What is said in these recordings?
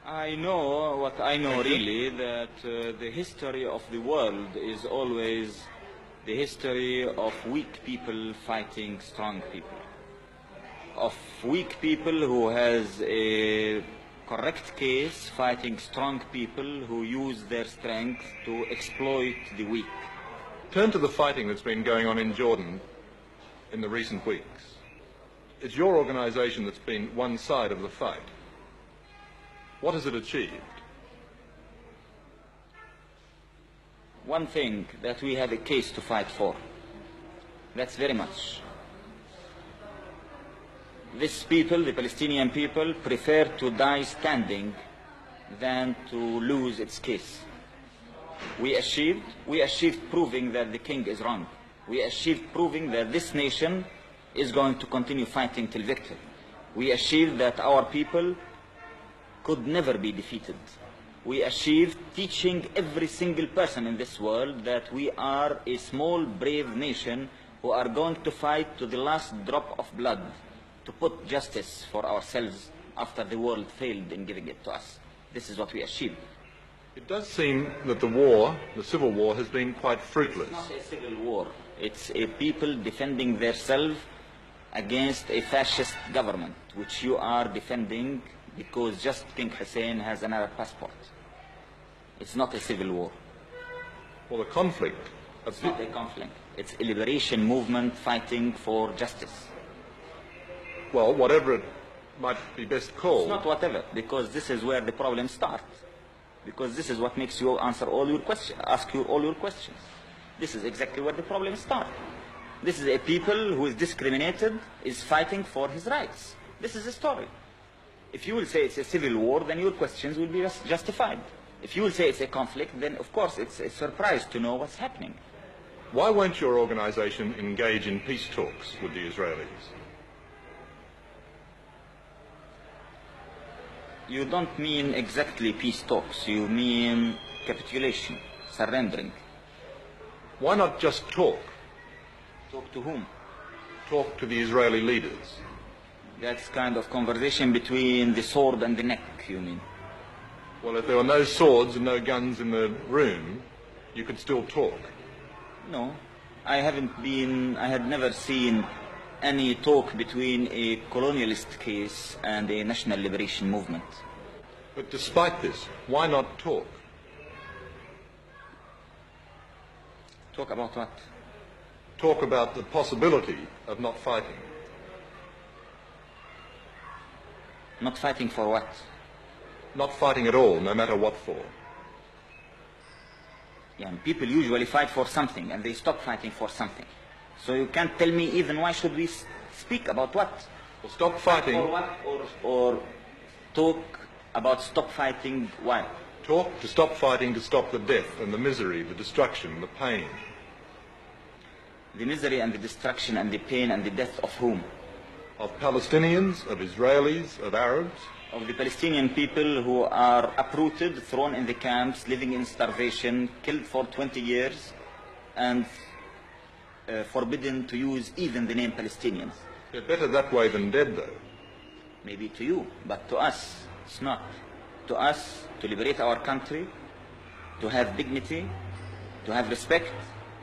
I know what I know really, that the history of the world is always the history of weak people fighting strong people. Of weak people who has a correct case fighting strong people who use their strength to exploit the weak. Turn to the fighting that's been going on in Jordan in the recent weeks. It's your organization that's been one side of the fight. What has it achieved? One thing, that we have a case to fight for. That's very much. These people, the Palestinian people, prefer to die standing than to lose its case. We achieved proving that the king is wrong. We achieved proving that this nation is going to continue fighting till victory. We achieved that our people could never be defeated. We achieved teaching every single person in this world that we are a small, brave nation who are going to fight to the last drop of blood to put justice for ourselves after the world failed in giving it to us. This is what we achieved. It does seem that the war, the civil war, has been quite fruitless. It's not a civil war. It's a people defending themselves against a fascist government, which you are defending because just King Hussein has an Arab passport. It's not a civil war. Well, the conflict... It's not a conflict. It's a liberation movement fighting for justice. Well, whatever it might be best called... It's not whatever, because this is where the problems start. Because this is what makes you answer all your questions, ask you all your questions. This is exactly where the problems start. This is a people who is discriminated, is fighting for his rights. This is the story. If you will say it's a civil war, then your questions will be justified. If you will say it's a conflict, then of course it's a surprise to know what's happening. Why won't your organization engage in peace talks with the Israelis? You don't mean exactly peace talks, you mean capitulation, surrendering. Why not just talk? Talk to whom? Talk to the Israeli leaders. That's kind of conversation between the sword and the neck, you mean? Well, if there were no swords and no guns in the room, you could still talk. No, I had never seen any talk between a colonialist case and a national liberation movement. But despite this, why not talk? Talk about what? Talk about the possibility of not fighting. Not fighting for what? Not fighting at all, no matter what for. Yeah, and people usually fight for something and they stop fighting for something. So you can't tell me even why should we speak about what? Well, stop fighting. For what? Or talk about stop fighting why? Talk to stop fighting, to stop the death and the misery, the destruction, the pain. The misery and the destruction and the pain and the death of whom? Of Palestinians, of Israelis, of Arabs. Of the Palestinian people who are uprooted, thrown in the camps, living in starvation, killed for 20 years, and forbidden to use even the name Palestinians. They're better that way than dead, though. Maybe to you, but to us, it's not. To us, to liberate our country, to have dignity, to have respect,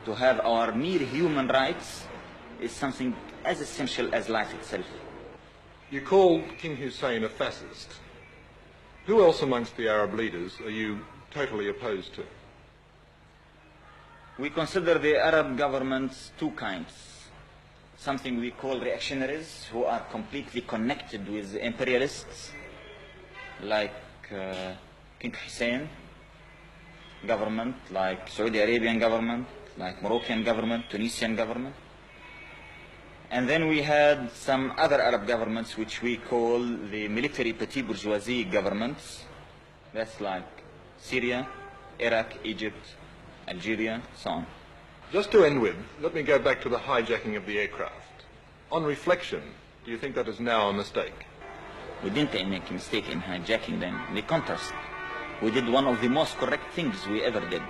to have our mere human rights, is something as essential as life itself. You call King Hussein a fascist. Who else amongst the Arab leaders are you totally opposed to? We consider the Arab governments two kinds. Something we call reactionaries, who are completely connected with imperialists, like King Hussein government, like Saudi Arabian government, like Moroccan government, Tunisian government. And then we had some other Arab governments which we call the military petit bourgeoisie governments. That's like Syria, Iraq, Egypt, Algeria, so on. Just to end with, let me go back to the hijacking of the aircraft. On reflection, do you think that is now a mistake? We didn't make a mistake in hijacking them. The contrast. We did one of the most correct things we ever did.